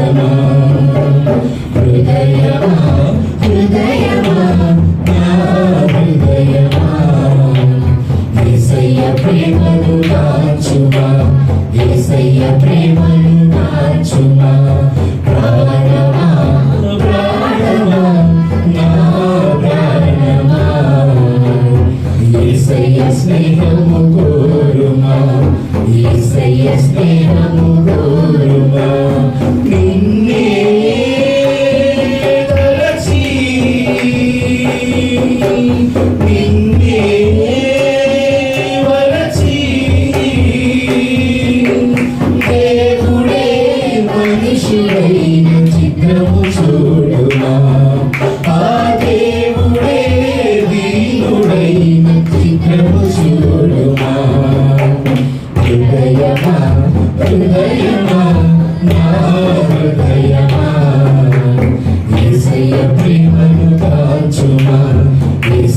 ప్రాణమా హృదయమా హృదయమా నా హృదయమా యేసయ్య ప్రేమను దాచుమా యేసయ్య ప్రేమను దాచుమా ప్రాణమా ప్రాణమా నా ప్రాణమా యేసయ్య స్నేహము కోరుమా యేసయ్య స్నేహము కోరుమా నిన్నే తలచి నిన్నే వలచి దేవుడే మనుషుడైన చిత్రము చూడుమా ఆ దేవుడే దీనుడైన చిత్రము చూడుమా హృదయమా హృదయమా నా హృదయమా యేసయ్య ప్రేమను దాచుమా